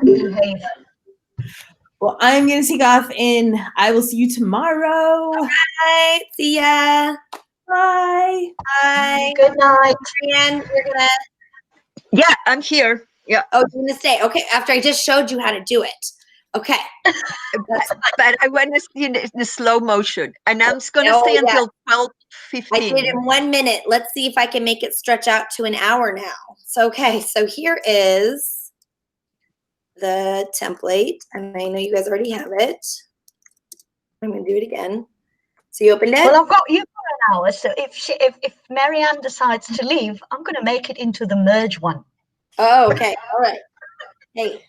behave. Well, I'm going to take off and I will see you tomorrow. All right. See ya. Bye. Bye. Good night. Brienne, you're going to. Yeah, I'm here. Yeah. Oh, you're going to stay. Okay. After I just showed you how to do it. Okay. But I want to see the slow motion. And I'm going to Oh, stay yeah. until I did 12:15. it in 1 minute. Let's see if I can make it stretch out to an hour now. So, okay. So here is the template. And I know you guys already have it. I'm going to do it again. So you opened it? Well, I've got you for an hour. So if Marianne decides to leave, I'm going to make it into the merge one. Oh, okay. All right. Hey.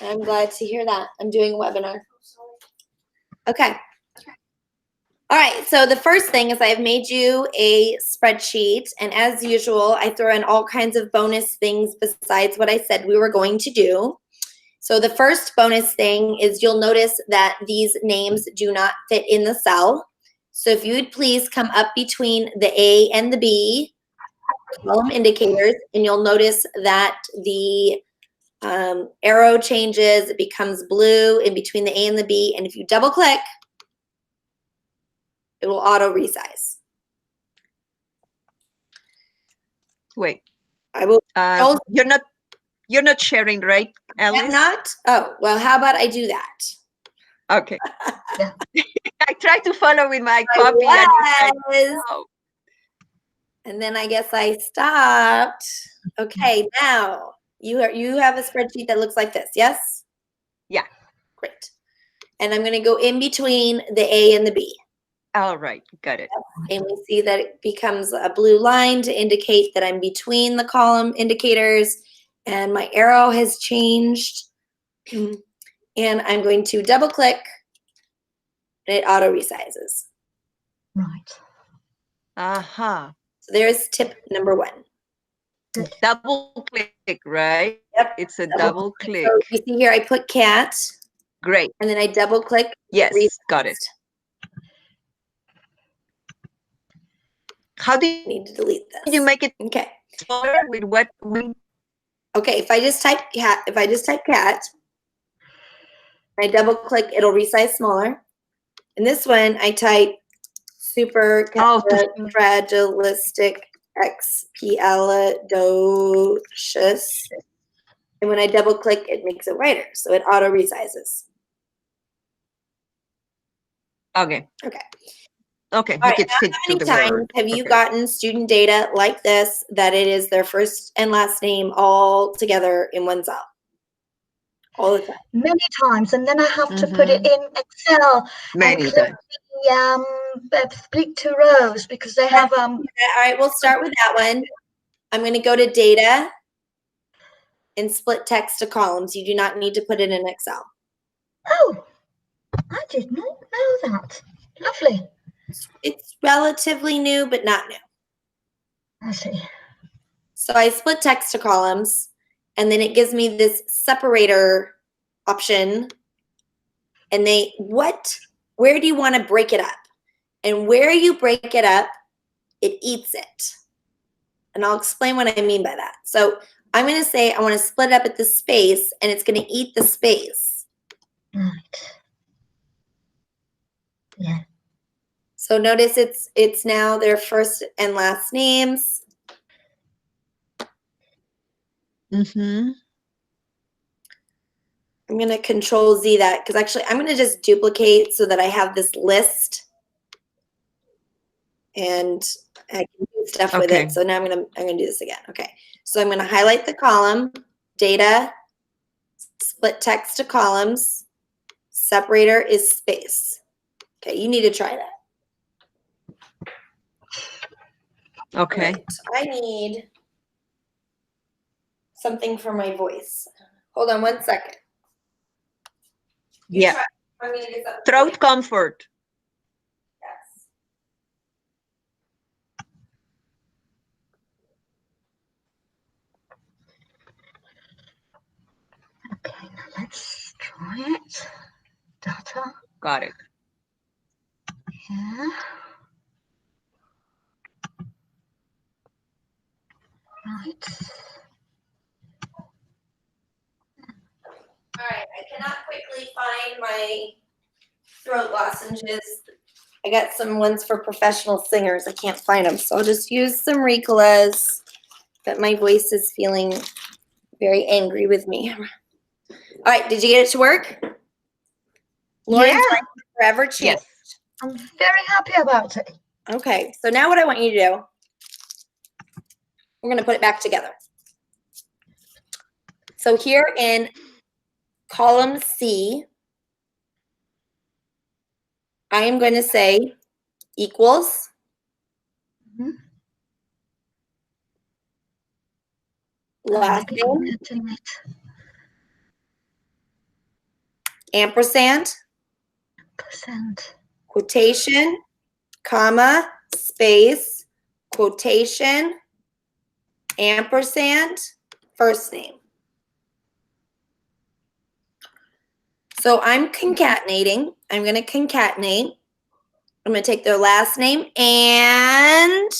I'm glad to hear that. I'm doing a webinar. Okay. All right. So the first thing is I've made you a spreadsheet. And as usual, I throw in all kinds of bonus things besides what I said we were going to do. So the first bonus thing is you'll notice that these names do not fit in the cell. So if you would please come up between the A and the B column indicators, and you'll notice that the arrow changes, it becomes blue in between the A and the B, and if you double click, it will auto resize. Wait. I will. You're not sharing, right, Alice? I'm not? Oh, well, how about I do that? Okay. I tried to follow with my copy. And then I guess I stopped. Okay, now you have a spreadsheet that looks like this, yes? Yeah. Great. And I'm going to go in between the A and the B. All right, got it. And we see that it becomes a blue line to indicate that I'm between the column indicators, and my arrow has changed. And I'm going to double click, and it auto resizes. Right. Uh-huh. So there's tip number 1. Double click, right? Yep. It's a double click. So you see here, I put cat. Great. And then I double click. Yes, got it. How do you need to delete this? Did you make it okay smaller with what? Okay, if I just type cat, I double click, it'll resize smaller. In this one, I type super fragilistic expialidocious. And when I double click, it makes it wider. So it auto resizes. Okay. Okay. Okay. All right, how many times have you gotten student data like this, that it is their first and last name all together in one cell? All the time. Many times, and then I have to put it in Excel. Many times. Split to rows because they have All right, we'll start with that one. I'm going to go to data and split text to columns. You do not need to put it in Excel. Oh, I did not know that. Lovely. It's relatively new, but not new. I see. So I split text to columns, and then it gives me this separator option. And where do you want to break it up? And where you break it up, it eats it. And I'll explain what I mean by that. So I'm going to say I want to split up at the space, and it's going to eat the space. Right. Yeah. So notice it's now their first and last names. Mm-hmm. I'm going to Control Z that, because actually I'm going to just duplicate so that I have this list and I can do stuff with it. So now I'm going to do this again. Okay. So I'm going to highlight the column, data, split text to columns, separator is space. Okay, you need to try that. Okay. Right. I need something for my voice. Hold on 1 second. Yeah. Throat comfort. Yes. Okay, now let's try it. Data. Got it. Yeah. Right. quickly find my throat lozenges. I got some ones for professional singers. I can't find them, so I'll just use some Ricolas. But my voice is feeling very angry with me. All right, did you get it to work? Lauren's life is forever changed. Yes. I'm very happy about it. Okay, so now what I want you to do, we're going to put it back together. So here in column C, I am going to say equals. Mhm. Last name, ampersand, Percent. quotation, comma, space, quotation, ampersand, first name. So I'm concatenating. I'm going to concatenate. I'm going to take their last name and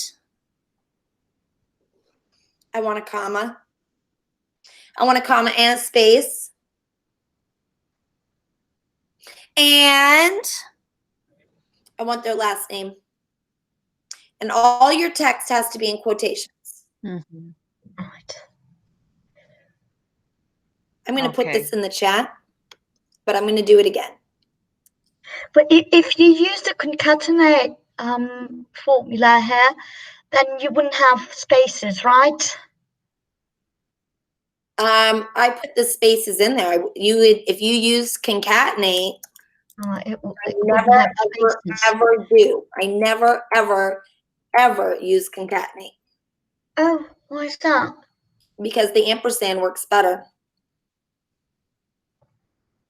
I want a comma. I want a comma and a space. And I want their last name. And all your text has to be in quotations. Mm-hmm. Right. I'm going to put this in the chat, but I'm going to do it again. But if you use the concatenate formula here, then you wouldn't have spaces, right? I put the spaces in there. You would, if you use concatenate, It I wouldn't never, have ever, spaces. ever do. I never, ever, ever use concatenate Oh, why is that? because the ampersand works better.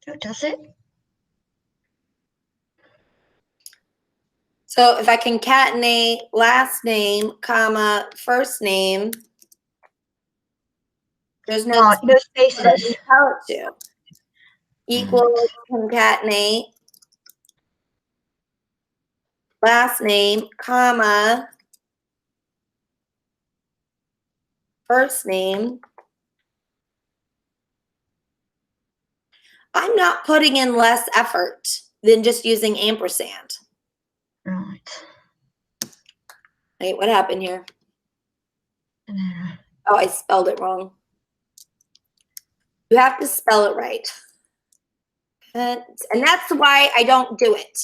Oh, does it? So if I concatenate last name, comma, first name, there's no, No spaces. tell it to. Equals concatenate last name, comma, first name. I'm not putting in less effort than just using ampersand. Right. Wait, what happened here? Oh, I spelled it wrong. You have to spell it right. And that's why I don't do it.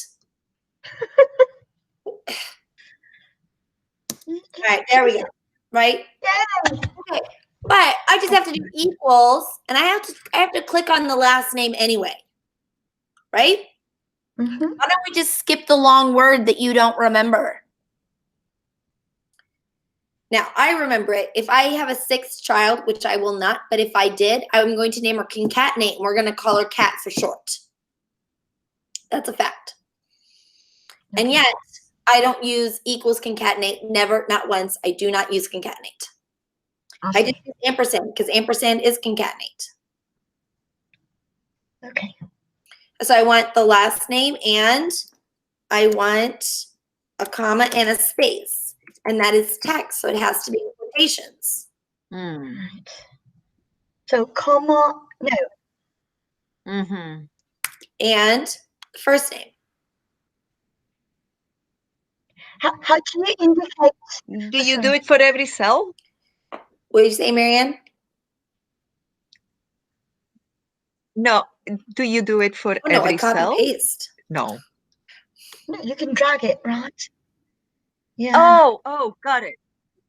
All right, there we go. Right? Yeah. Okay. But I just have to do equals, and I have to click on the last name anyway. Right? Mm-hmm. Why don't we just skip the long word that you don't remember? Now, I remember it. If I have a sixth child, which I will not, but if I did, I'm going to name her Concatenate, and we're going to call her Cat for short. That's a fact. Okay. And yet, I don't use equals concatenate. Never, not once. I do not use concatenate. I just use ampersand because ampersand is concatenate. Okay. So I want the last name and I want a comma and a space. And that is text, so it has to be in quotations. Right. So comma, no. Mm-hmm. And first name. How can you indicate? Do you do it for every cell? What did you say, Marianne? No. Do you do it for Oh, no, every I copy cell? paste. No. No, you can drag it, right? Yeah. Oh, got it.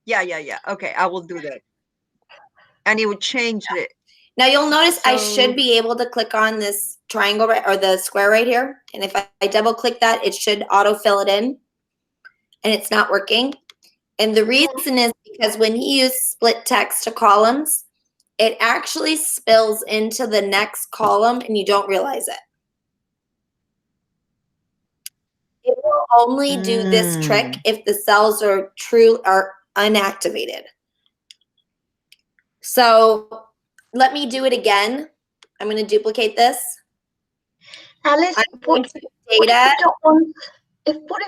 Yeah. Okay, I will do that. And it would change it. Now you'll notice I So- should be able to click on this triangle right, or the square right here. And if I double click that, it should autofill it in. And it's not working. And the reason is because when you use split text to columns, it actually spills into the next column and you don't realize it. It will only do this trick if the cells are unactivated. So let me do it again. I'm going to duplicate this. Alice, what if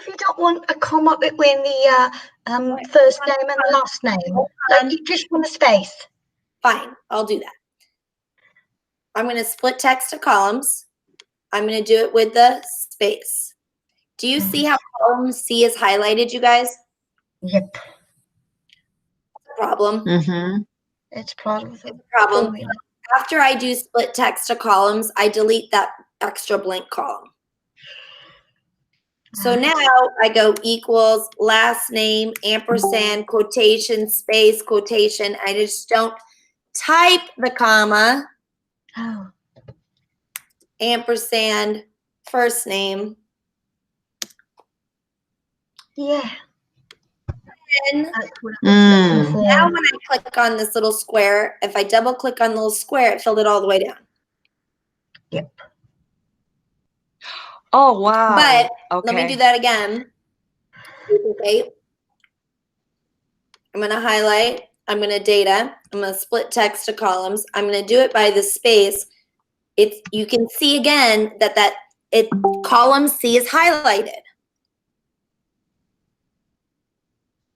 you don't want a comma between the first name and the last name? Like you just want a space. Fine, I'll do that. I'm going to split text to columns. I'm going to do it with the space. Do you see how column C is highlighted, you guys? Yep. Problem. Mm-hmm. It's part of the Problem. formula. After I do split text to columns, I delete that extra blank column. So now I go equals last name, ampersand, quotation, space, quotation. I just don't type the comma, Oh, ampersand, first name. yeah. And That's what I'm looking for. now when I click on this little square, if I double click on the little square, it filled it all the way down. Yep. Oh, wow. But let me do Okay. that again. Okay. I'm going to highlight. I'm going to data. I'm going to split text to columns. I'm going to do it by the space. You can see again that column C is highlighted.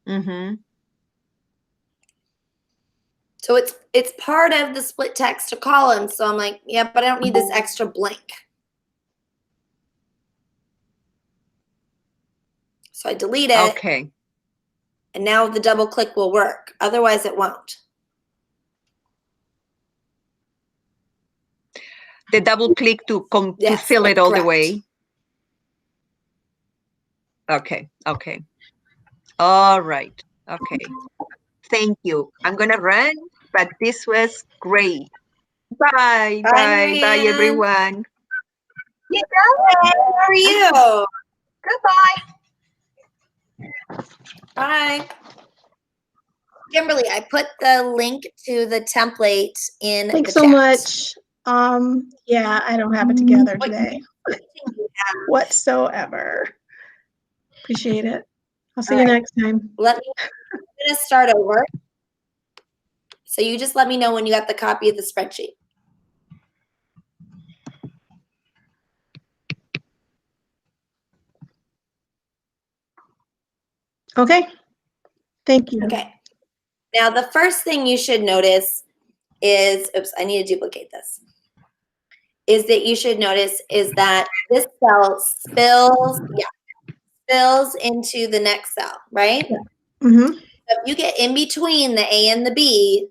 Mm-hmm. So it's part of the split text to columns. So I'm like, yeah, but I don't need this extra blank. So I delete it. Okay. And now the double click will work. Otherwise it won't. The double click to Yes, fill it all the correct. way. Okay. Okay. All right. Okay. Thank you. I'm gonna run, but this was great. Bye. Bye, Bye. Bye, Marianne. everyone. You Hey, how are you? Goodbye. Bye. Kimberly, I put the link to the template in Thanks the so chat. much. Yeah, I don't have it together today whatsoever. Appreciate it. I'll see you next time. I'm gonna start over. So you just let me know when you got the copy of the spreadsheet. Okay. Thank you. Okay. Now the first thing you should notice is, oops, I need to duplicate this. Is that you should notice is that this cell spills into the next cell, right? Mm-hmm. So if you get in between the A and the B,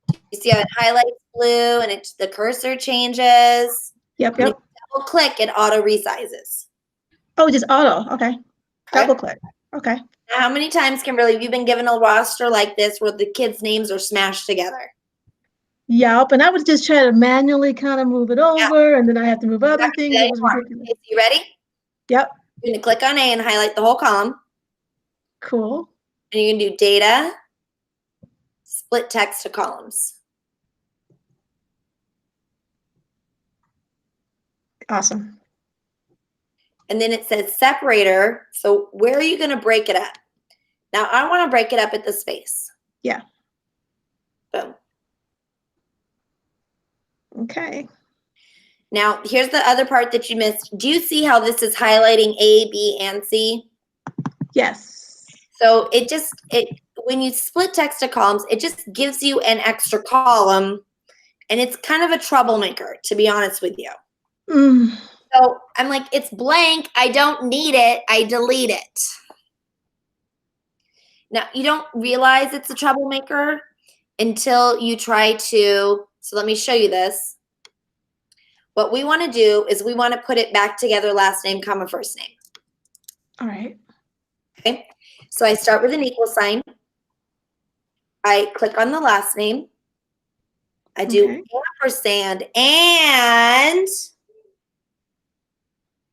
you see how it highlights blue and the cursor changes. Yep, When yep. you double click, it auto resizes. Oh, just auto. Okay. Okay. Double click. Okay. Now, how many times, Kimberly, have you been given a roster like this where the kids' names are smashed together? Yep. And I would just try to manually kind of move it over, and then I have to move other things. It was ridiculous. Okay, you ready? Yep. You're going to click on A and highlight the whole column. Cool. And you're going to do data, split text to columns. Awesome. And then it says separator. So where are you going to break it up? Now, I want to break it up at the space. Yeah. Boom. Okay. Now, here's the other part that you missed. Do you see how this is highlighting A, B, and C? Yes. So when you split text to columns, it just gives you an extra column, and it's kind of a troublemaker, to be honest with you. Mm. So I'm like, it's blank. I don't need it. I delete it. Now, you don't realize it's a troublemaker until you try to, so let me show you this. What we want to do is we want to put it back together, last name, comma, first name. All right. Okay. So I start with an equal sign. I click on the last name. I do ampersand, and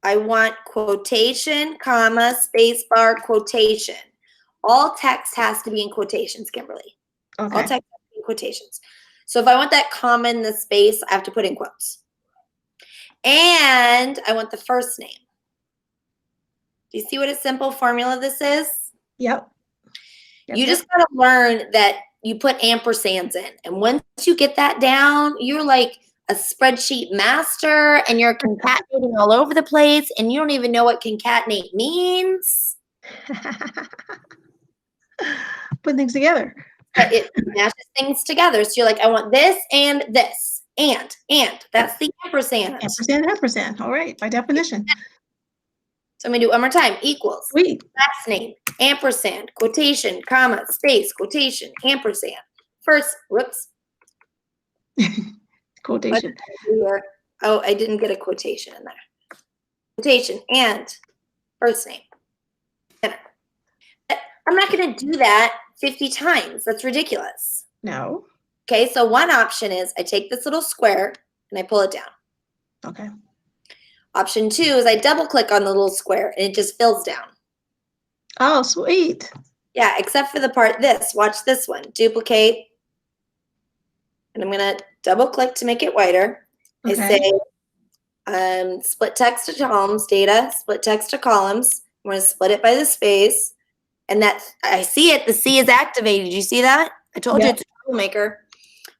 I want quotation, comma, space bar, quotation. All text has to be in quotations, Kimberly. Okay. All text has to be in quotations. So if I want that comma in the space, I have to put in quotes. And I want the first name. Do you see what a simple formula this is? Yep. You just got to learn that you put ampersands in. And once you get that down, you're like a spreadsheet master, and you're concatenating all over the place, and you don't even know what concatenate means. Put things together. But it matches things together. So you're like, I want this and this. and. That's the ampersand. Ampersand, ampersand. All right, by definition. So I'm gonna do it one more time. Equals. Sweet. Last name, ampersand, quotation, comma, space, quotation, ampersand. First, whoops. Quotation. Here. Oh, I didn't get a quotation in there. Quotation and first name. I'm not going to do that 50 times. That's ridiculous. No. Okay, so one option is I take this little square and I pull it down. Okay. Option 2 is I double click on the little square and it just fills down. Oh, sweet. Yeah, except for the part this. Watch this one. Duplicate. And I'm going to double click to make it wider. Okay. I say split text to columns, data, split text to columns. I'm going to split it by the space. And that I see it. The C is activated. You see that? I told you it's a troublemaker.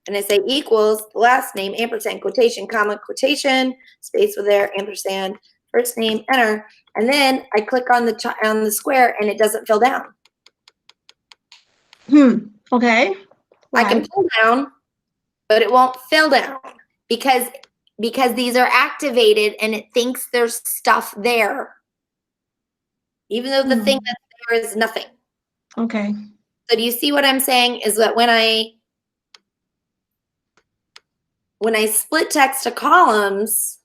And I say equals last name, ampersand, quotation, comma, quotation, space with there, ampersand, first name, enter. And then I click on the square and it doesn't fill down. Okay. I can pull down, but it won't fill down because these are activated and it thinks there's stuff there. Even though the thing that's there is nothing. Okay. So do you see what I'm saying is that when I split text to columns,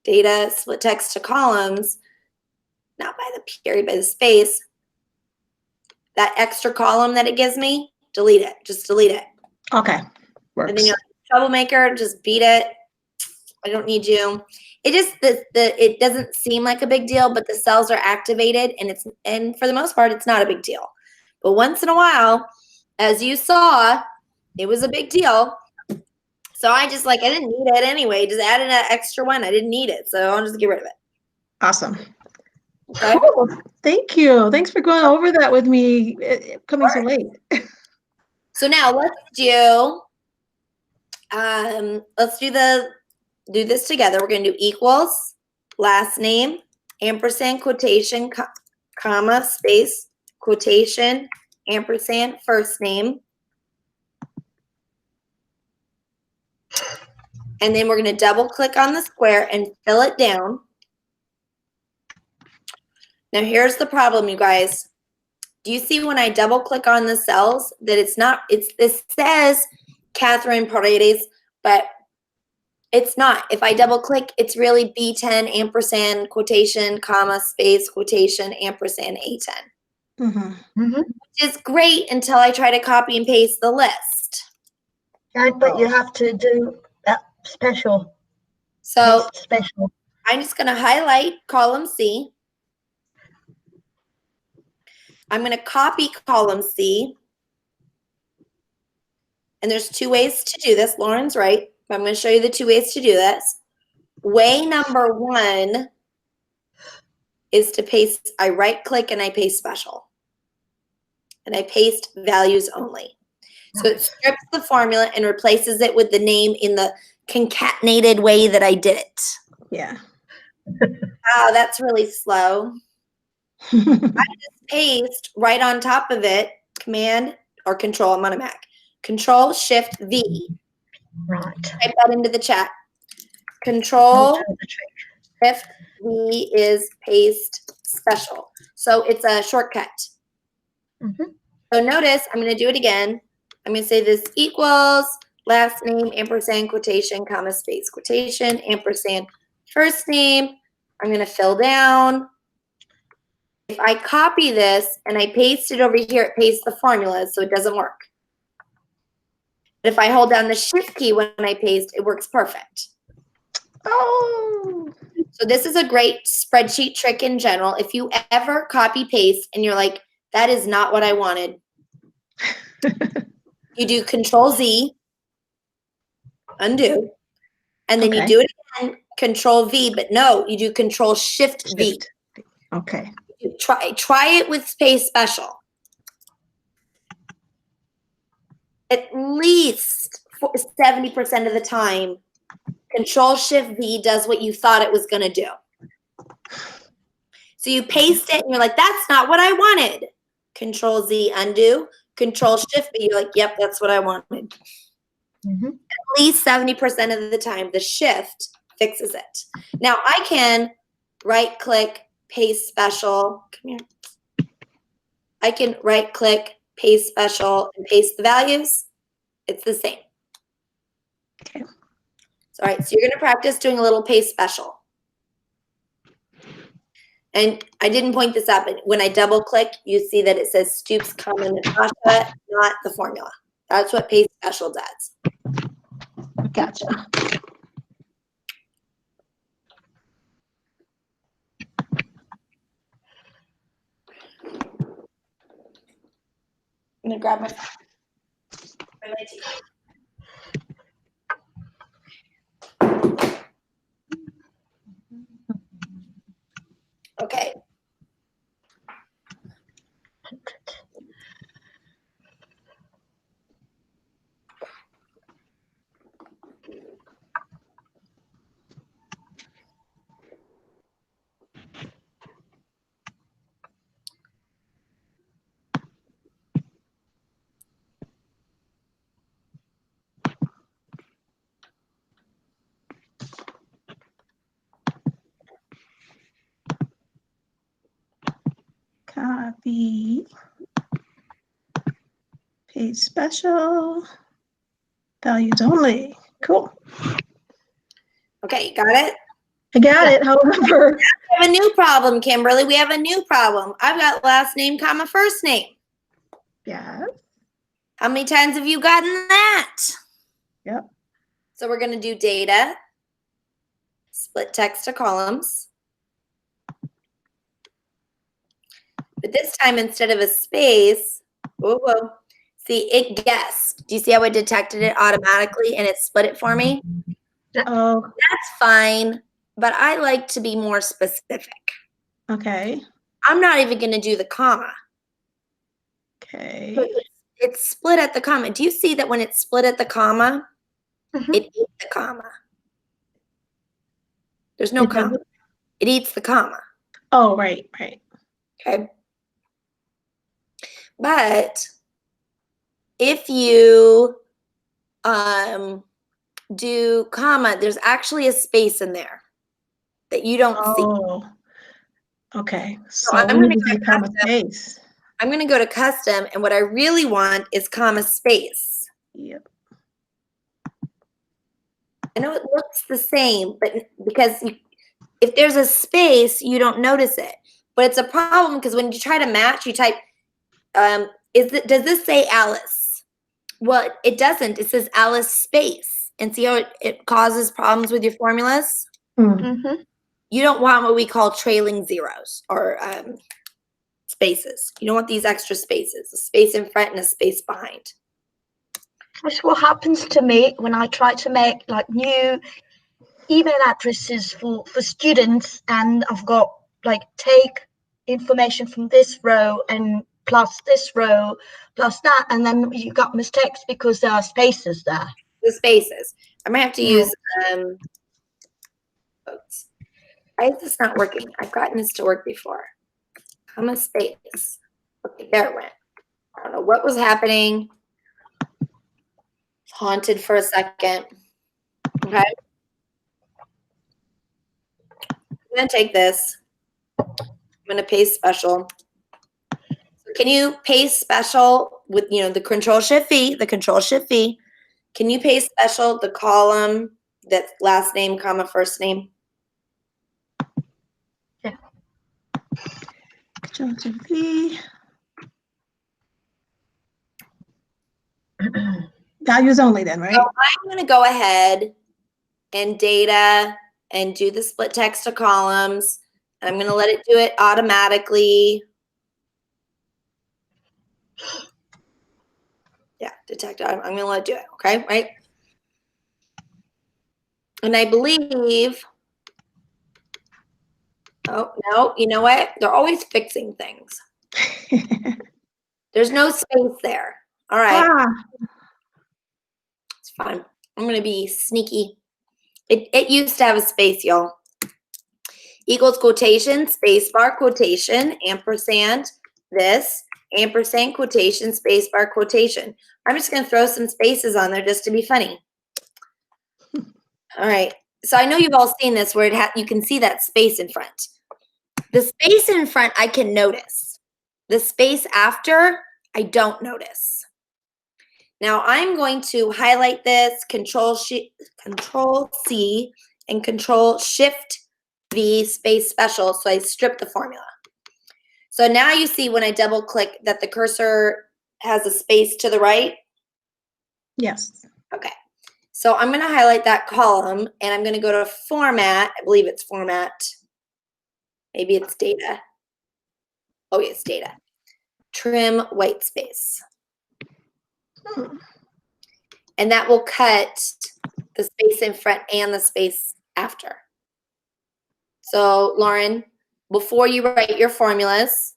data, split text to columns, not by the period, by the space, that extra column that it gives me, delete it. Just delete it. Okay. Works. And then you're like, troublemaker, just beat it. I don't need you. It just it doesn't seem like a big deal, but the cells are activated and for the most part it's not a big deal. But once in a while, as you saw, it was a big deal. So I just I didn't need it anyway. Just added an extra one. I didn't need it. So I'll just get rid of it. Awesome. Okay. Cool. Thank you. Thanks for going over that with me coming so late. So now let's do do this together. We're going to do equals, last name, ampersand, quotation, comma, space, quotation, ampersand, first name. And then we're going to double click on the square and fill it down. Now here's the problem, you guys. Do you see when I double click on the cells that this says Catherine Paredes, but it's not. If I double click, it's really B10 ampersand quotation, comma, space, quotation, ampersand, A10. Which is great until I try to copy and paste the list. But you have to do that special. So special. I'm just going to highlight column C. I'm going to copy column C. And there's 2 ways to do this. Lauren's right. I'm going to show you the 2 ways to do this. Way number 1 is to paste. I right click and I paste special. And I paste values only. So it strips the formula and replaces it with the name in the concatenated way that I did it. Yeah. Wow, that's really slow. I just paste right on top of it, Command or Control. I'm on a Mac. Control Shift V. Right. Type that into the chat. Control Shift V is paste special. So it's a shortcut. So notice I'm going to do it again. I'm going to say this equals last name, ampersand, quotation, comma, space, quotation, ampersand, first name. I'm going to fill down. If I copy this and I paste it over here, it pastes the formulas, so it doesn't work. But if I hold down the Shift key when I paste, it works perfect. Oh. So this is a great spreadsheet trick in general. If you ever copy paste and you're like, that is not what I wanted, you do Control Z, undo, and then you do it again, Control V, but no, you do Control Shift V. Okay. Try it with space special. At least 70% of the time, Control Shift V does what you thought it was going to do. So you paste it and you're like, that's not what I wanted. Control Z, undo. Control Shift V, you're like, yep, that's what I wanted. Mhm. At least 70% of the time, the shift fixes it. Now I can right click, paste special. Come here. I can right click, paste special, and paste the values. It's the same. Okay. So, all right, so you're going to practice doing a little paste special. And I didn't point this out, but when I double click, you see that it says Stoops, comma, Natasha, not the formula. That's what paste special does. Gotcha. I'm going to grab my tea. Okay. Copy. Paste special. Values only. Cool. Okay, got it? I got it. However, We have a new problem, Kimberly. We have a new problem. I've got last name, comma, first name. yeah. How many times have you gotten that? Yep. So we're going to do data, split text to columns. But this time, instead of a space, whoa, see, it guessed. Do you see how it detected it automatically and it split it for me? Oh, That's fine, but I like to be more specific. okay. I'm not even going to do the comma. Okay. It's split at the comma. Do you see that when it's split at the comma, Mhm. it eats the comma? There's no It does comma. it? It eats the comma. Oh, right. Okay. But if you do comma, there's actually a space in there that you don't see. Oh, okay. So I'm we gonna need go to to do comma custom. space. I'm going to go to custom, and what I really want is comma space. Yep. I know it looks the same, but because if there's a space, you don't notice it. But it's a problem because when you try to match, you type, does this say Alice? Well, it doesn't. It says Alice space. And see how it causes problems with your formulas? Mhm. You don't want what we call trailing zeros or spaces. You don't want these extra spaces, a space in front and a space behind. That's what happens to me when I try to make like new email addresses for students, and I've got like take information from this row and plus this row plus that, and then you got mistakes because there are spaces there. The spaces. I might have to use quotes. Why is this not working? I've gotten this to work before. Comma space. Okay, there it went. I don't know what was happening. It's haunted for a second. Okay. I'm going to take this. I'm going to paste special. So can you paste special with, the Control-Shift-V, Can you paste special the column that's last name, comma, first name? Yeah. Control-Shift-V. Values only then, right? So I'm going to go ahead and data and do the split text to columns. And I'm going to let it do it automatically. Yeah, detect. I'm going to let it do it. Okay, right? And I believe, oh, no, you know what? They're always fixing things. There's no space there. All right. It's fine. I'm going to be sneaky. It used to have a space, y'all. Equals quotation, space bar, quotation, ampersand, this, ampersand, quotation, space bar, quotation. I'm just going to throw some spaces on there just to be funny. All right. So I know you've all seen this where you can see that space in front. The space in front, I can notice. The space after, I don't notice. Now I'm going to highlight this, Control C and Control Shift V space special, so I strip the formula. So now you see when I double click that the cursor has a space to the right. Yes. Okay. So I'm going to highlight that column and I'm going to go to Format. I believe it's Format. Maybe it's Data. Oh, yes, Data. Trim white space. And that will cut the space in front and the space after. So, Lauren, before you write your formulas,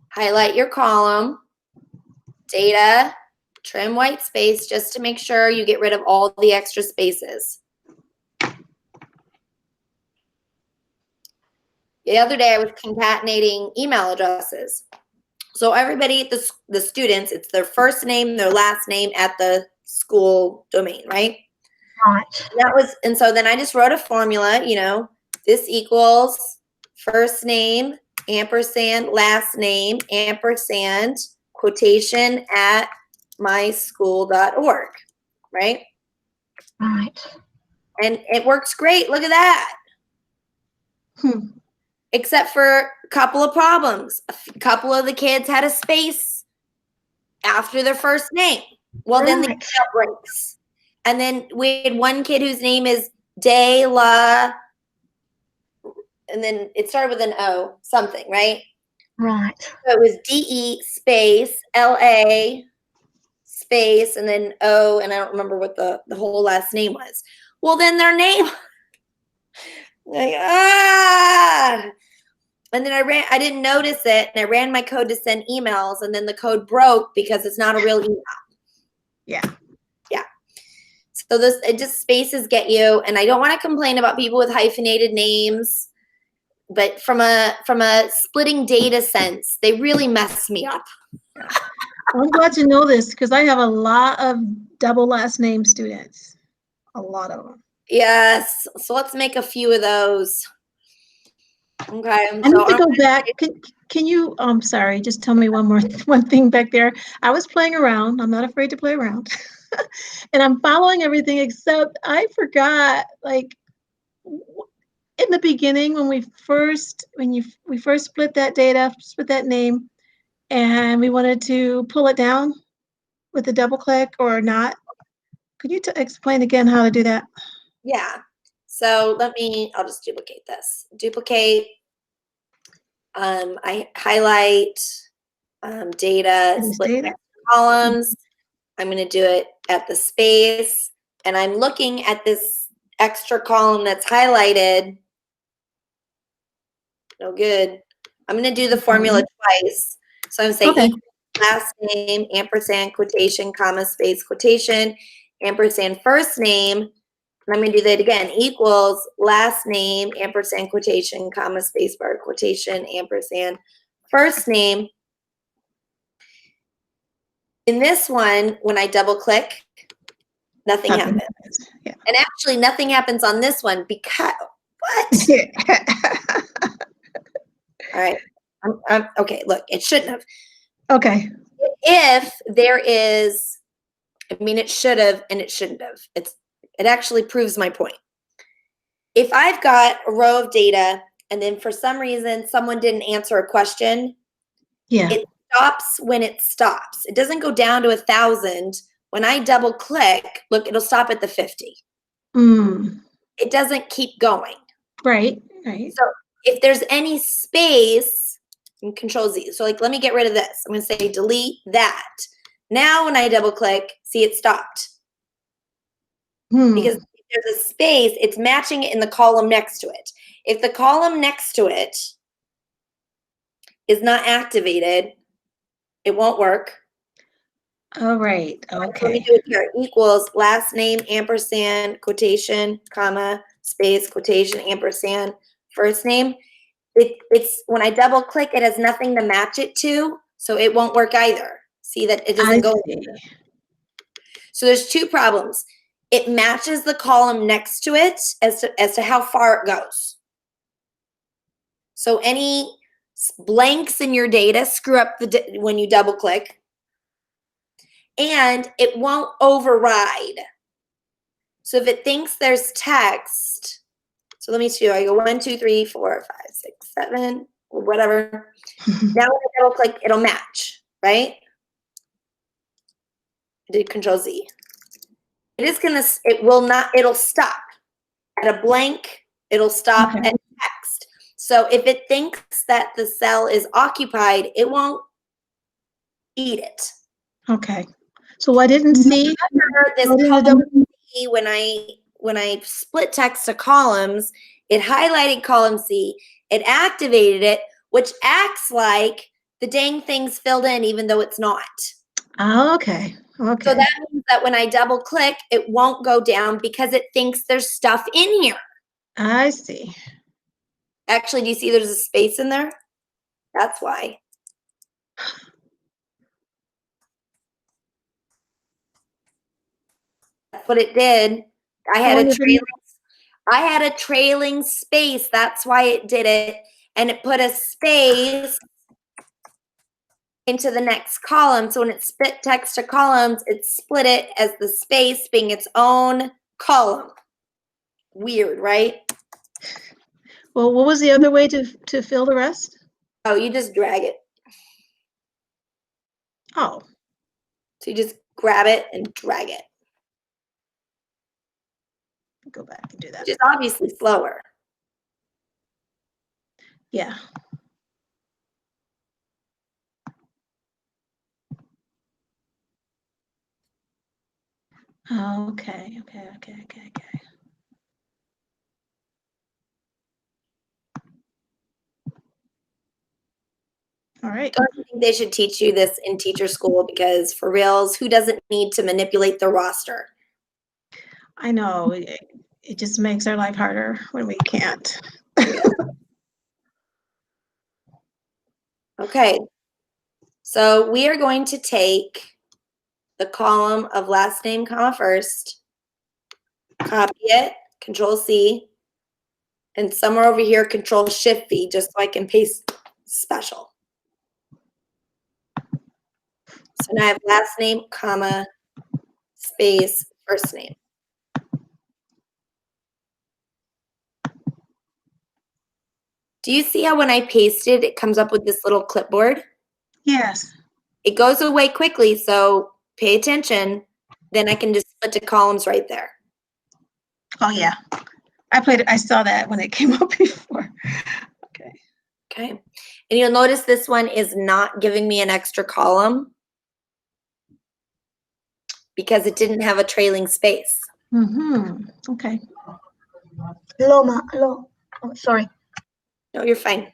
highlight your column, Data, trim white space, just to make sure you get rid of all the extra spaces. The other day I was concatenating email addresses. So everybody, the students, it's their first name, their last name at the school domain, right? Right. And so then I just wrote a formula, you know, this equals first name, ampersand, last name, ampersand, quotation at myschool.org, right? Right. And it works great. Look at that. Except for a couple of problems. A couple of the kids had a space after their first name. Well, then the email breaks. And then we had one kid whose name is De La, and then it started with an O, something, right? Right. So it was DE space LA space and then O, and I don't remember what the whole last name was. Well, then their name, like, and then I didn't notice it, and I ran my code to send emails, and then the code broke because it's not a real email. Yeah. Yeah. So it just spaces get you, and I don't want to complain about people with hyphenated names, but from a splitting data sense, they really mess me up. I'm glad you know this because I have a lot of double last name students. A lot of them. Yes. So let's make a few of those. Okay. I need to go back. Can you, sorry, just tell me one thing back there. I was playing around. I'm not afraid to play around. And I'm following everything except I forgot, like, in the beginning when we first split that data, split that name, and we wanted to pull it down with a double click or not. Could you explain again how to do that? Yeah. So I'll just duplicate this. Duplicate. I highlight data, split columns. I'm going to do it at the space, and I'm looking at this extra column that's highlighted. No good. I'm going to do the formula twice. So I'm saying equal last name, ampersand, quotation, comma, space, quotation, ampersand, first name. And I'm going to do that again. Equals last name, ampersand, quotation, comma, space bar, quotation, ampersand, first name. In this one, when I double click, nothing happens. Yeah. And actually, nothing happens on this one because what? All right. Okay, look, it shouldn't have. Okay. If there is, it should have and it shouldn't have. It actually proves my point. If I've got a row of data and then for some reason someone didn't answer a question, it stops when it stops. It doesn't go down to 1,000. When I double click, look, it'll stop at the 50. It doesn't keep going. Right. So if there's any space, Control Z. So like, let me get rid of this. I'm going to say delete that. Now when I double click, see it stopped. Because if there's a space, it's matching it in the column next to it. If the column next to it is not activated, it won't work. All right. Okay. Let me do it here. Equals last name, ampersand, quotation, comma, space, quotation, ampersand, first name. It's when I double click, it has nothing to match it to. So it won't work either. See that it I doesn't go. see. So there's two problems. It matches the column next to it as to how far it goes. So any blanks in your data screw up when you double click, and it won't override. So if it thinks there's text, so let me see, I go 1, 2, 3, 4, 5, 6, 7, or whatever. Now when I double click, it'll match, right? I did Control Z. It'll stop at a blank, it'll stop Okay. at text. So if it thinks that the cell is occupied, it won't eat it. Okay. So I didn't see. Remember this What is the column double- C, when I split text to columns, it highlighted column C, it activated it, which acts like the dang thing's filled in even though it's not. Oh, okay. So Okay. that means that when I double click, it won't go down because it thinks there's stuff in here. I see. Actually, do you see there's a space in there? That's why. That's what it did. I had a trailing space. That's why it did it. And it put a space into the next column. So when it split text to columns, it split it as the space being its own column. Weird, right? Well, what was the other way to fill the rest? Oh, you just drag it. Oh, So you just grab it and drag it, go back and do that. which is obviously slower. Yeah. Okay. All right. Don't you think they should teach you this in teacher school? Because for reals, who doesn't need to manipulate the roster? I know it just makes our life harder when we can't. Okay. So we are going to take the column of last name, comma, first, copy it, Control C, and somewhere over here, Control Shift V, just so I can paste special. So now I have last name, comma, space, first name. Do you see how when I paste it, it comes up with this little clipboard? Yes. It goes away quickly, so pay attention. Then I can just split to columns right there. Oh yeah. I saw that when it came up before. Okay. Okay. And you'll notice this one is not giving me an extra column because it didn't have a trailing space. Mm-hmm. Okay. Hello. Oh, sorry. No, you're fine.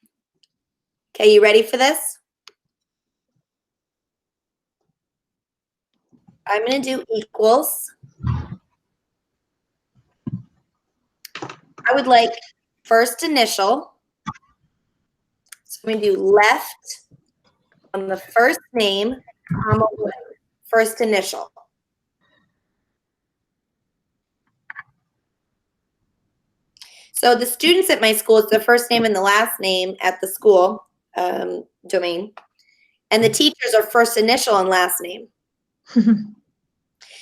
Okay, you ready for this? I'm going to do equals. I would like first initial. So I'm going to do left on the first name, comma, first initial. So the students at my school, it's the first name and the last name at the school domain. And the teachers are first initial and last name.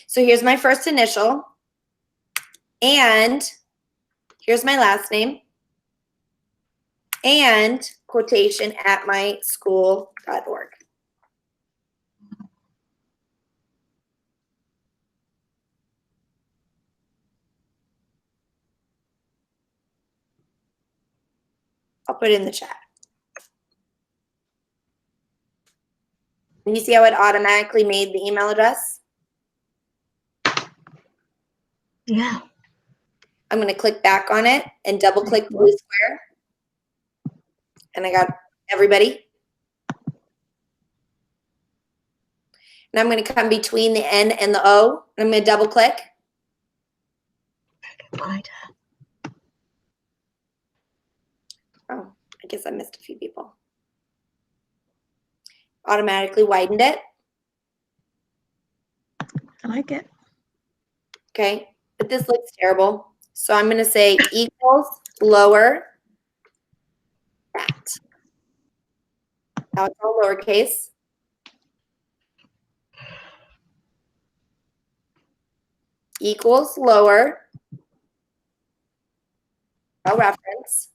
So here's my first initial. And here's my last name. And quotation at my school.org. I'll put it in the chat. And you see how it automatically made the email address? Yeah. I'm going to click back on it and double click the blue square. And I got everybody. And I'm going to come between the N and the O. And I'm going to double click. Right. Oh, I guess I missed a few people. automatically widened it. I like it. Okay, but this looks terrible. So I'm going to say equals lower that. Now it's all lowercase. Equals lower, no reference.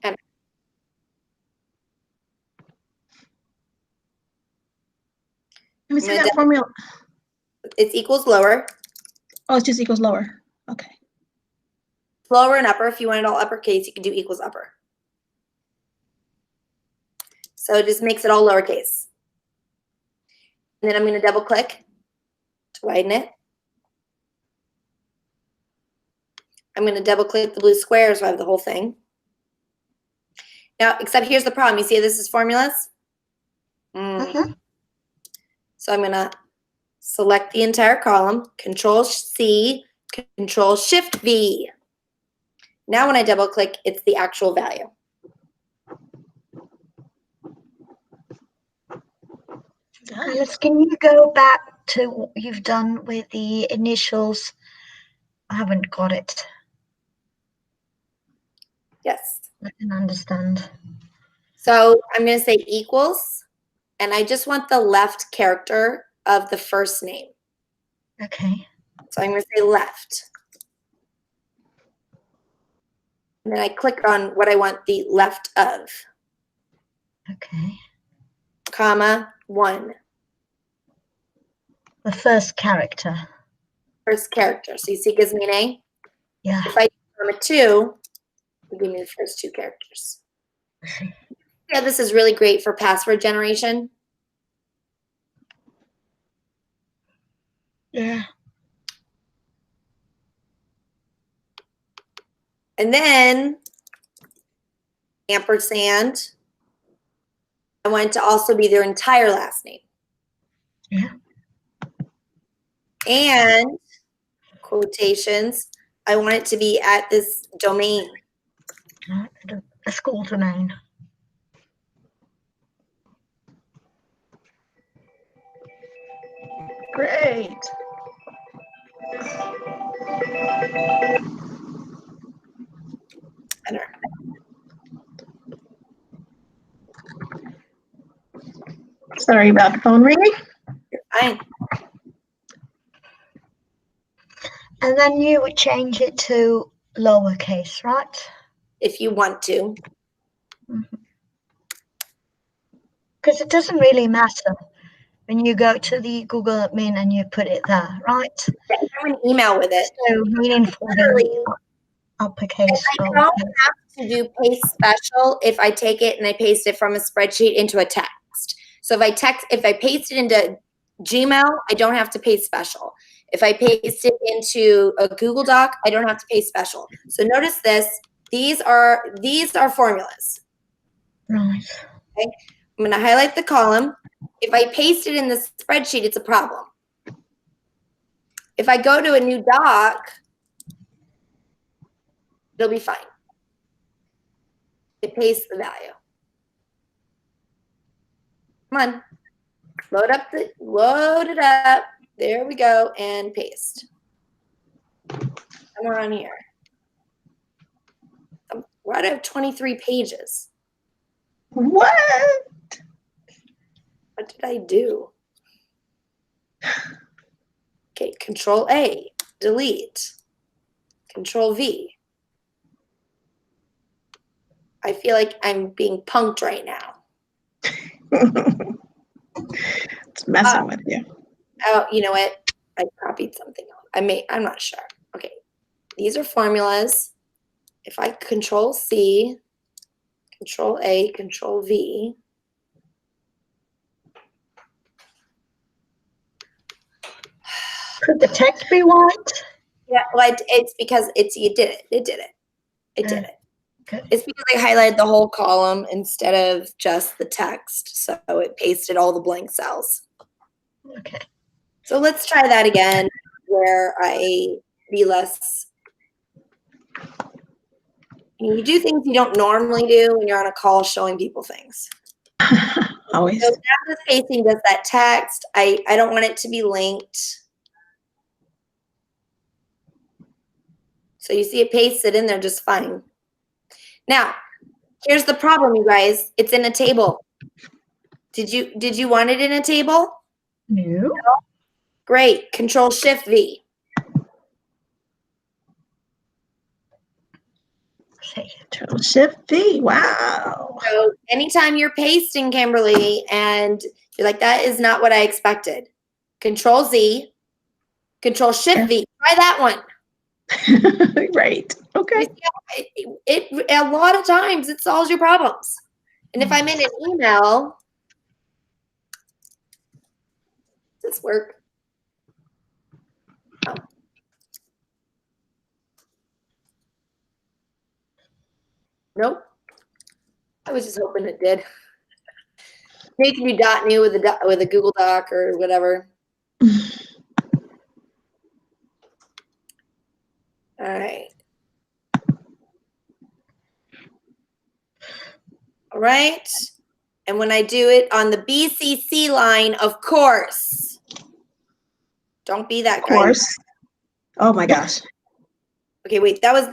And Let me see that formula. it's equals lower. Oh, it's just equals lower. Okay. Lower and upper. If you want it all uppercase, you can do equals upper. So it just makes it all lowercase. And then I'm going to double click to widen it. I'm going to double click the blue square so I have the whole thing. Now, except here's the problem. You see this is formulas? So I'm going to select the entire column, Control C, Control Shift V. Now when I double click, it's the actual value. Alice, can you go back to what you've done with the initials? I haven't got it. Yes. I can understand. So I'm going to say equals, and I just want the left character of the first name. Okay. So I'm going to say left. And then I click on what I want the left of, Okay. comma, 1. The first character. First character. So you see it gives me an A. Yeah. If I do comma 2, it'll give me the first 2 characters. Yeah, this is really great for password generation. Yeah. And then ampersand. I want it to also be their entire last name. Yeah. And quotations, I want it to be at this domain. A school domain. Great. Enter. Sorry about the phone ringing. You're fine. And then you would change it to lowercase, right? If you want to. Because it doesn't really matter when you go to the Google admin and you put it there, right? Yeah, you have an email with it. So meaningful uppercase. I don't have to do paste special if I take it and I paste it from a spreadsheet into a text. So if I paste it into Gmail, I don't have to paste special. If I paste it into a Google Doc, I don't have to paste special. So notice this. These are formulas. Right. Okay. I'm going to highlight the column. If I paste it in the spreadsheet, it's a problem. If I go to a new doc, it'll be fine. It pastes the value. Come on. Load it up. There we go, and paste. Somewhere on here. Why do I have 23 pages? What? What did I do? Okay, Control A, delete. Control V. I feel like I'm being punked right now. It's messing with you. Oh, you know what? I copied something else. I'm not sure. Okay, these are formulas. If I Control C, Control A, Control V. Could the text be white? Yeah, well, it's because you did it. It did it. It did it. Good. It's because I highlighted the whole column instead of just the text, so it pasted all the blank cells. Okay. So let's try that again, where I be less You do things you don't normally do when you're on a call showing people things. Always. So now the spacing does that text. I don't want it to be linked. So you see it pasted in there just fine. Now, here's the problem, you guys. It's in a table. Did you want it in a table? No. Great. Control Shift V. Control Shift V. Wow. So anytime you're pasting, Kimberly, and you're like, that is not what I expected. Control Z. Control Shift V. Try that one. Right. Okay. It a lot of times it solves your problems. And if I'm in an email, does this work? Oh. Nope. I was just hoping it did. Maybe you can do .new with a Google Doc or whatever. All right. All right. And when I do it on the BCC line, of course, don't be that Of guy. course. Oh my gosh. Okay, wait, that was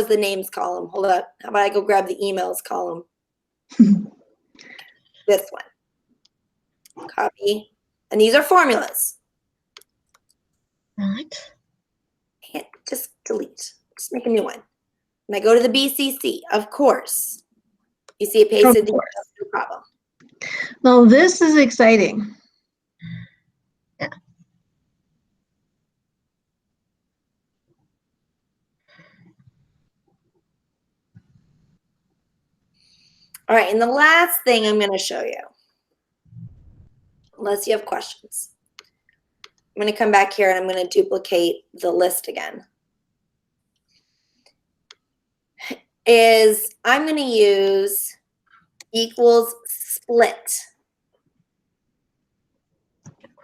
the names column. Hold up. How about I go grab the emails column? This one. Copy. And these are formulas. Right. And just delete. Just make a new one. And I go to the BCC, of course. You see it pasted, no problem. Well, this is exciting. Yeah. All right, and the last thing I'm going to show you, unless you have questions, I'm going to come back here and I'm going to duplicate the list again, is I'm going to use equals split.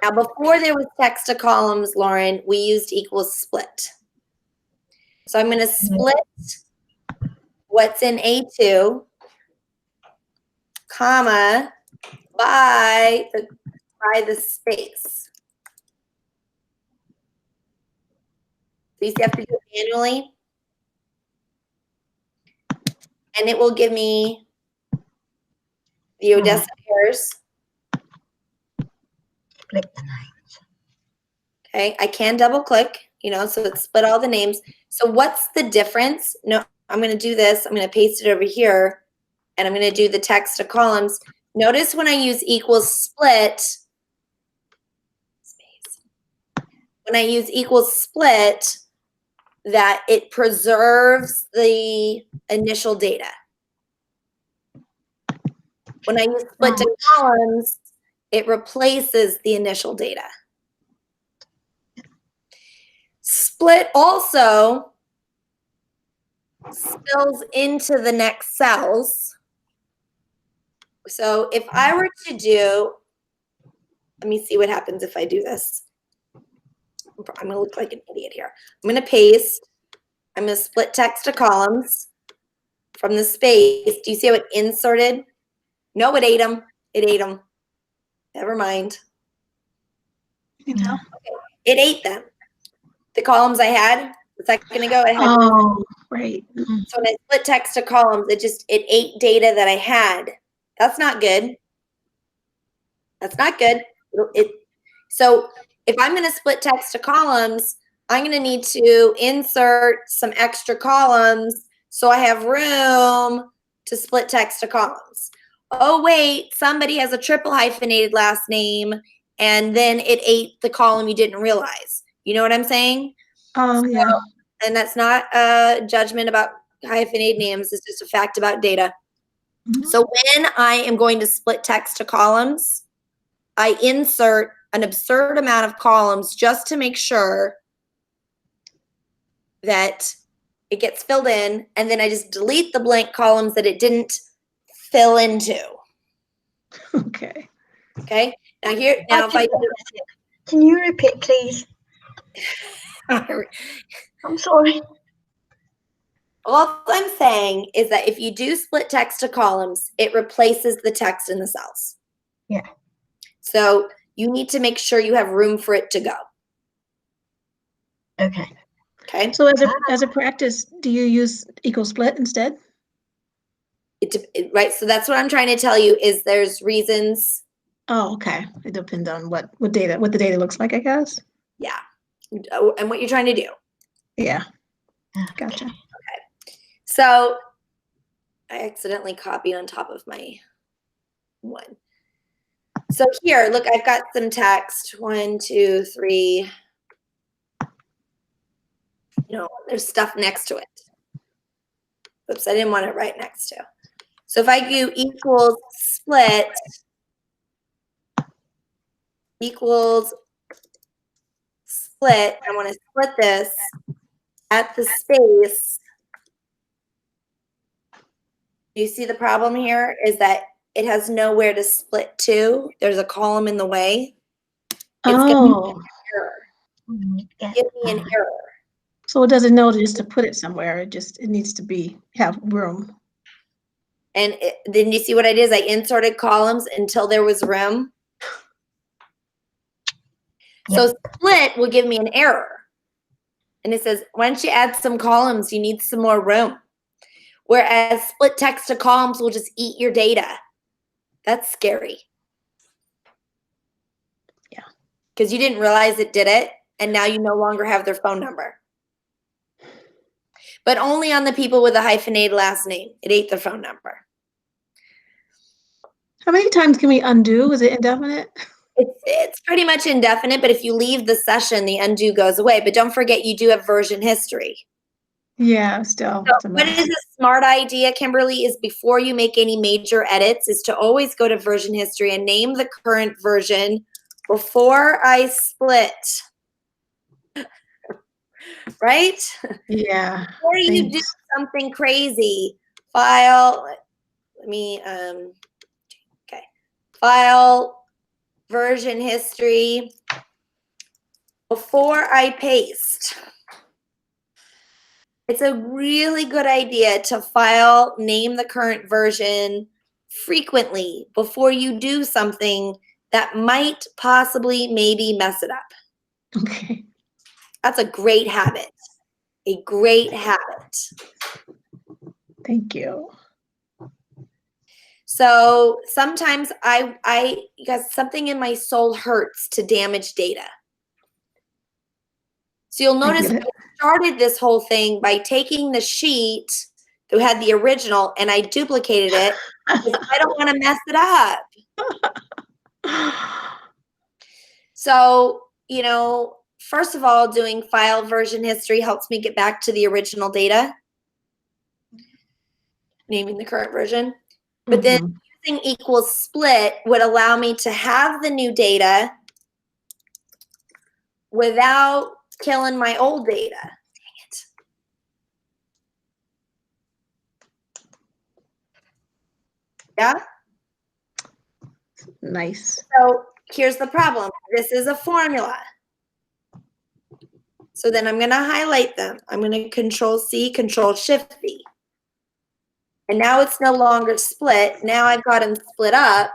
Now, before there was text to columns, Lauren, we used equals split. So I'm going to split what's in A2, comma, by the space. So you have to do it manually. And it will give me the Odessa pairs. Split the names. Okay, I can double click, so it split all the names. So what's the difference? No, I'm going to do this. I'm going to paste it over here, and I'm going to do the text to columns. Notice when I use equals split, when I use equals split, that it preserves the initial data. When I use split to columns, it replaces the initial data. Split also spills into the next cells. So if I were to do, let me see what happens if I do this. I'm going to look like an idiot here. I'm going to paste. I'm going to split text to columns from the space. Do you see how it inserted? No, it ate them. It ate them. Never mind. Okay. It ate them. The columns I had a second ago, it had. Oh, right. So when I split text to columns, it ate data that I had. That's not good. That's not good. So if I'm going to split text to columns, I'm going to need to insert some extra columns so I have room to split text to columns. Oh, wait, somebody has a triple hyphenated last name, and then it ate the column you didn't realize. You know what I'm saying? Oh, yeah. And that's not a judgment about hyphenated names. It's just a fact about data. Mhm. So when I am going to split text to columns, I insert an absurd amount of columns just to make sure that it gets filled in, and then I just delete the blank columns that it didn't fill into. Okay. Okay. Now if I Can you repeat, please? I'm sorry. All I'm saying is that if you do split text to columns, it replaces the text in the cells. Yeah. So you need to make sure you have room for it to go. Okay. Okay. So as a practice, do you use equal split instead? Right. So that's what I'm trying to tell you is there's reasons. Oh, okay. It depends on what the data looks like, I guess. Yeah. And what you're trying to do. Yeah. Gotcha. So I accidentally copied on top of my one. So here, look, I've got some text. 1, 2, 3. There's stuff next to it. Oops, I didn't want it right next to. So if I do equals split, equals split, I want to split this at the space. You see the problem here is that it has nowhere to split to. There's a column in the way. It's going to be an error. Give me an error. So it doesn't know just to put it somewhere. It needs to have room. And then you see what I did is I inserted columns until there was room. So split will give me an error. And it says, once you add some columns, you need some more room. Whereas split text to columns will just eat your data. That's scary. Yeah. Because you didn't realize it did it, and now you no longer have their phone number. But only on the people with a hyphenated last name. It ate their phone number. How many times can we undo? Is it indefinite? It's pretty much indefinite, but if you leave the session, the undo goes away. But don't forget, you do have version history. Yeah, still. So what is a smart idea, Kimberly, is before you make any major edits, is to always go to version history and name the current version before I split. Right? Yeah. Before you do something crazy, file, file, version history, before I paste. It's a really good idea to file, name the current version frequently before you do something that might possibly maybe mess it up. Okay. That's a great habit. A great habit. Thank you. So sometimes because something in my soul hurts to damage data. So you'll notice I started this whole thing by taking the sheet that had the original and I duplicated it because I don't want to mess it up. So, first of all, doing file version history helps me get back to the original data, naming the current version. But then using equals split would allow me to have the new data without killing my old data. Dang it. Yeah? Nice. So here's the problem. This is a formula. So then I'm going to highlight them. I'm going to Control-C, Control-Shift-V. And now it's no longer split. Now I've got them split up.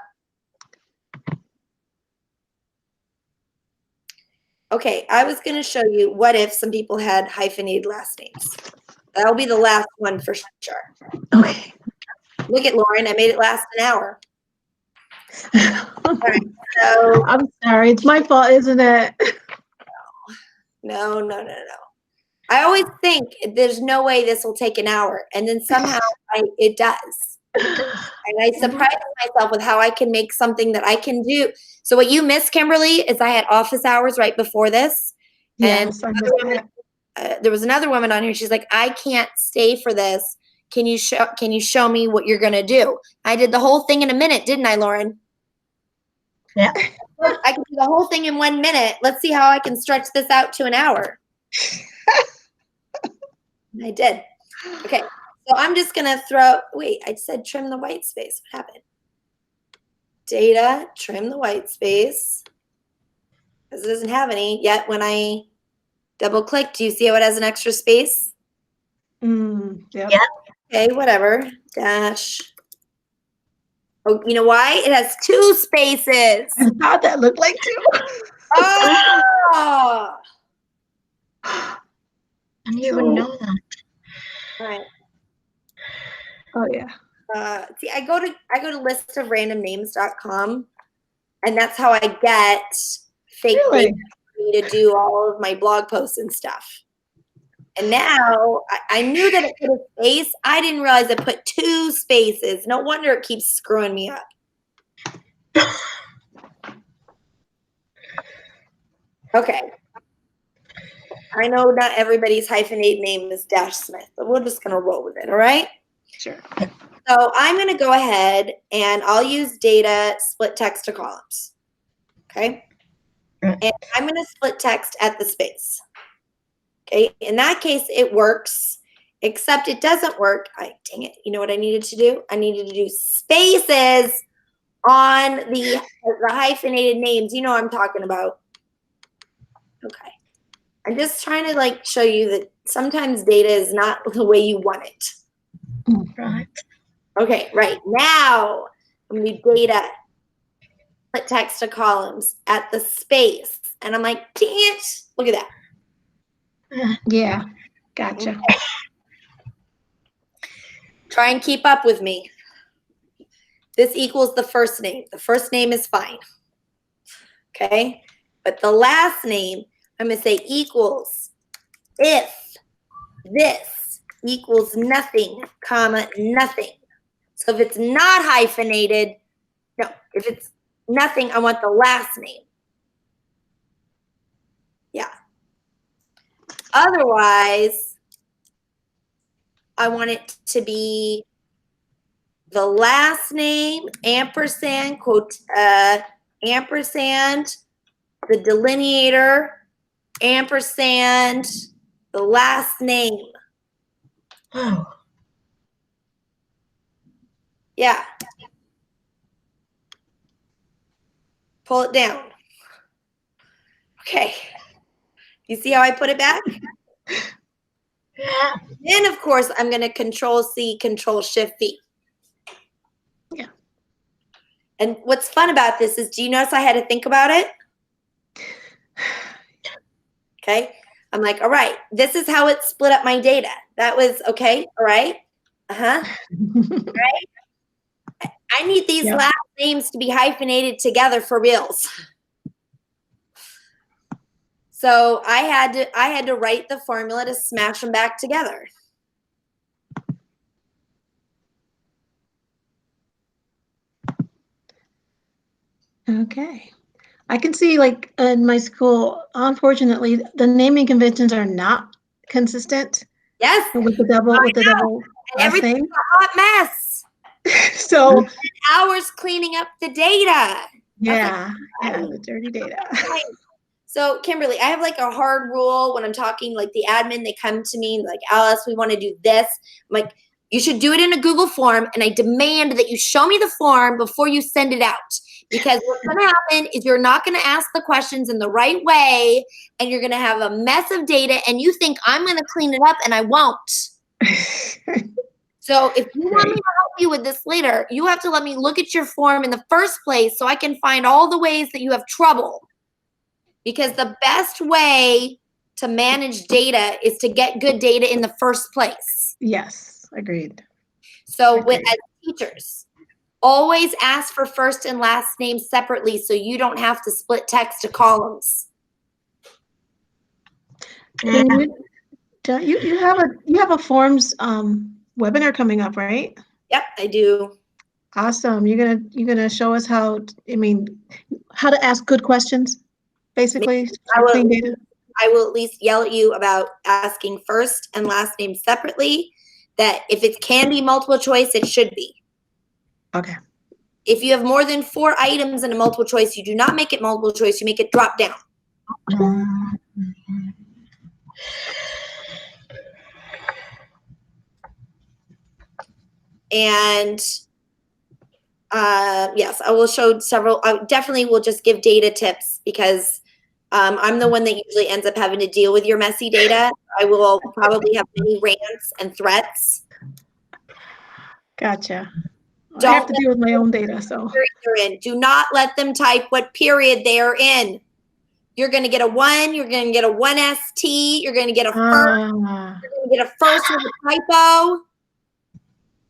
Okay, I was going to show you what if some people had hyphenated last names. That'll be the last one for sure. Okay. Look at Lauren. I made it last an hour. All right, so I'm sorry. It's my fault, isn't it? No. I always think there's no way this will take an hour. And then somehow it does. And I surprise myself with how I can make something that I can do. So what you missed, Kimberly, is I had office hours right before this. Yes, and there was another woman on here. She's like, I can't stay for this. Can you show me what you're going to do? I did the whole thing in a minute, didn't I, Lauren? Yeah. I can do the whole thing in 1 minute. Let's see how I can stretch this out to an hour. I did. Okay. So I'm just going to I said trim the white space. What happened? Data, trim the white space. Because it doesn't have any yet. When I double click, do you see how it has an extra space? Mm. Yep. Yeah. Okay, whatever. Dash. Oh, you know why? It has 2 spaces. I thought that looked like two. Oh! I didn't even know that. All right. Oh yeah. See, I go to listofrandomnames.com, and that's how I get fake Really? names for me to do all of my blog posts and stuff. And now I knew that it put a space. I didn't realize it put 2 spaces. No wonder it keeps screwing me up. Okay. I know not everybody's hyphenated name is Dash Smith, but we're just going to roll with it, all right? Sure. So I'm going to go ahead and I'll use data split text to columns. Okay. And I'm going to split text at the space. Okay. In that case, it works, except it doesn't work. Dang it. You know what I needed to do? I needed to do spaces on the hyphenated names. You know what I'm talking about. Okay. I'm just trying to like show you that sometimes data is not the way you want it. Right. Okay, right. Now I'm going to do data, put text to columns at the space. And I'm like, dang it. Look at that. Yeah. Gotcha. Okay. Try and keep up with me. This equals the first name. The first name is fine. Okay. But the last name, I'm going to say equals if this equals nothing, comma, nothing. So if it's not hyphenated, no, if it's nothing, I want the last name. Yeah. Otherwise, I want it to be the last name, ampersand, quote, ampersand, the delineator, ampersand, the last name. Oh. Yeah. Pull it down. Okay. You see how I put it back? Yeah. Then, of course, I'm going to Control-C, Control-Shift-V. Yeah. And what's fun about this is, do you notice I had to think about it? Okay. I'm like, all right, this is how it split up my data. That was okay. All right. Uh-huh. Right. I need these Yep. last names to be hyphenated together for reals. So I had to write the formula to smash them back together. Okay. I can see, like, in my school, unfortunately, the naming conventions are not consistent Yes. with the double And last everything's name. a hot mess. So Hours cleaning up the data. yeah, the dirty data. So Kimberly, I have like a hard rule when I'm talking, like the admin, they come to me like, Alice, we want to do this. I'm like, you should do it in a Google form. And I demand that you show me the form before you send it out. Because what's going to happen is you're not going to ask the questions in the right way. And you're going to have a mess of data. And you think I'm going to clean it up and I won't. So if you want me to help you with this later, you have to let me look at your form in the first place so I can find all the ways that you have trouble. Because the best way to manage data is to get good data in the first place. Yes, agreed. So Agreed. as teachers, always ask for first and last names separately so you don't have to split text to columns. Yeah. You have a forms webinar coming up, right? Yep, I do. Awesome. You're gonna show us how to ask good questions, basically. I for will, clean data. I will at least yell at you about asking first and last names separately. That if it can be multiple choice, it should be. Okay. If you have more than 4 items in a multiple choice, you do not make it multiple choice, you make it drop down. And yes, I will show several. I definitely will just give data tips because I'm the one that usually ends up having to deal with your messy data. I will probably have many rants and threats. Gotcha. I have to deal with my own data, so. They're in. Do not let them type what period they are in. You're going to get a 1. You're going to get a 1ST. You're going to get a first. You're going to get a first with a typo.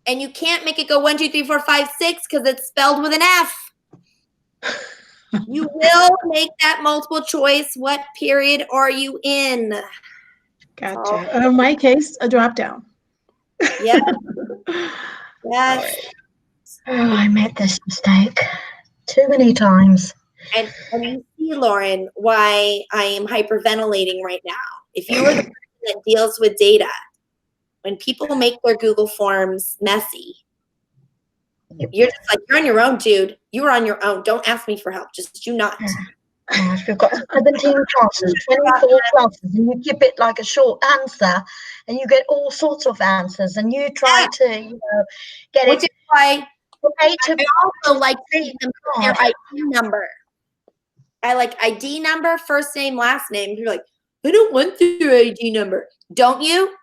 And you can't make it go 1, 2, 3, 4, 5, 6 because it's spelled with an F. You will make that multiple choice. What period are you in? Gotcha. In my case, a drop down. Yeah. Yes. Oh, I made this mistake too many times. And you see, Lauren, why I am hyperventilating right now. If you are the person that deals with data, when people make their Google Forms messy, you're just like, you're on your own, dude. You are on your own. Don't ask me for help. Just do not. If you've got 17 classes, 24 classes, and you keep it like a short answer, and you get all sorts of answers, and you try to, get Which it. is why I I also like seeing them put their ID number. I like ID number, first name, last name. You're like, I don't want their ID number. Don't you?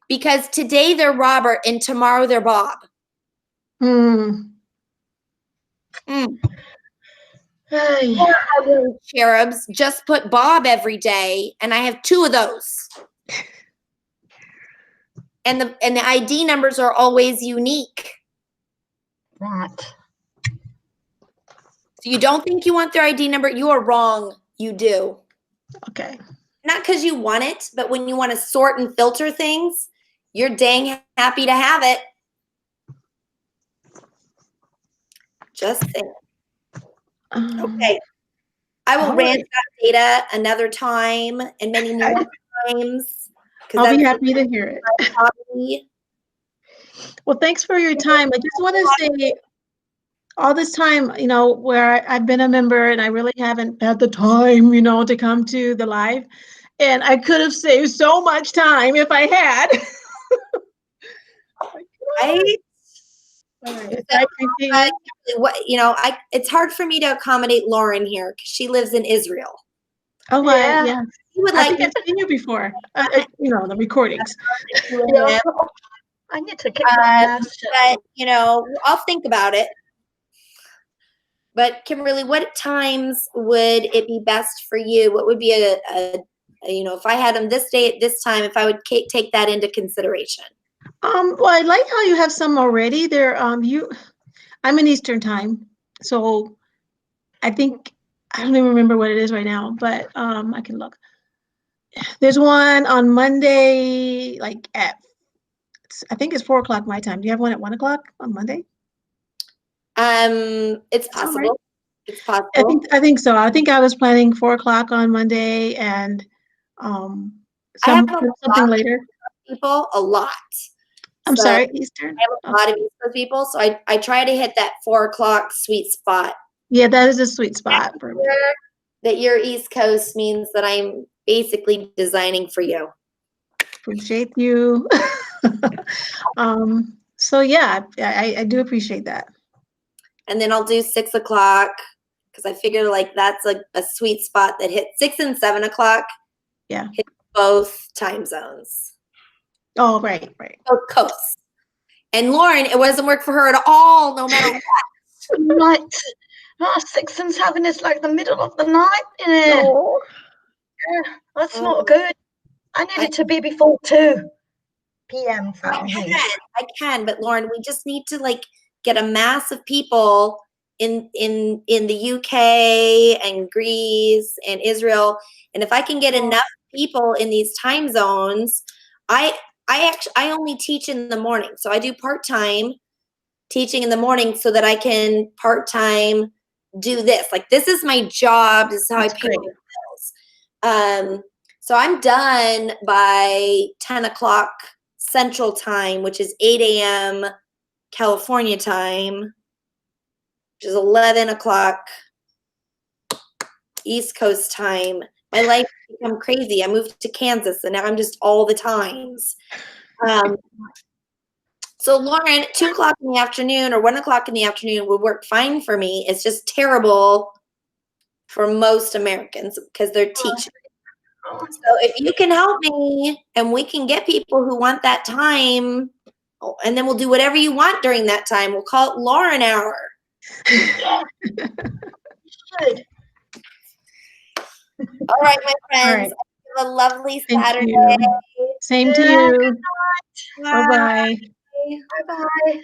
Because today they're Robert and tomorrow they're Bob. Cherubs, just put Bob every day, and I have 2 of those. And the ID numbers are always unique. Right. So you don't think you want their ID number? You are wrong. You do. Okay. Not because you want it, but when you want to sort and filter things, you're dang happy to have it. Just saying. Okay. I will rant about data another time and many more times. I'll be happy to hear it. Well, thanks for your time. I just want to say, all this time, where I've been a member and I really haven't had the time, to come to the live. And I could have saved so much time if I had. Right? It's hard for me to accommodate Lauren here because she lives in Israel. Oh, yeah. I think I've seen you before. The recordings. Yeah. I need to kick my ass. But I'll think about it. But Kimberly, what times would it be best for you? What would be if I had them this day at this time, if I would take that into consideration? Well, I like how you have some already there. I'm in Eastern time, so I think I don't even remember what it is right now, but I can look. There's one on Monday, like I think it's 4 o'clock my time. Do you have one at 1 o'clock on Monday? It's possible. Right. It's possible. I think so. I think I was planning 4 o'clock on Monday and something later. People, a lot. I'm sorry, Eastern. I have a lot of East Coast people, so I try to hit that 4 o'clock sweet spot. Yeah, that is a sweet spot for me. That you're East Coast means that I'm basically designing for you. Appreciate you. So yeah, I do appreciate that. And then I'll do 6 o'clock because I figure like that's a sweet spot that hits 6 and 7 o'clock. Yeah. Hit both time zones. Oh, right. Both coasts. And Lauren, it doesn't work for her at all, no matter what. Right. 6 and 7 is like the middle of the night. Yeah, that's not good. I need it to be before 2 p.m. for me. I can, but Lauren, we just need to get a mass of people in the UK and Greece and Israel. And if I can get enough people in these time zones, I only teach in the morning. So I do part-time teaching in the morning so that I can part-time do this. This is my job. This is how I pay my bills. So I'm done by 10 o'clock Central Time, which is 8 a.m. California time, which is 11 o'clock East Coast time. My life has become crazy. I moved to Kansas, and now I'm just all the times. So Lauren, 2 o'clock in the afternoon or 1 o'clock in the afternoon would work fine for me. It's just terrible for most Americans because they're teaching. So if you can help me and we can get people who want that time, and then we'll do whatever you want during that time. We'll call it Lauren hour. Good. All right, my friends. right. Have a lovely Thank Saturday. you. Same to you. Bye. Bye-bye. Bye bye.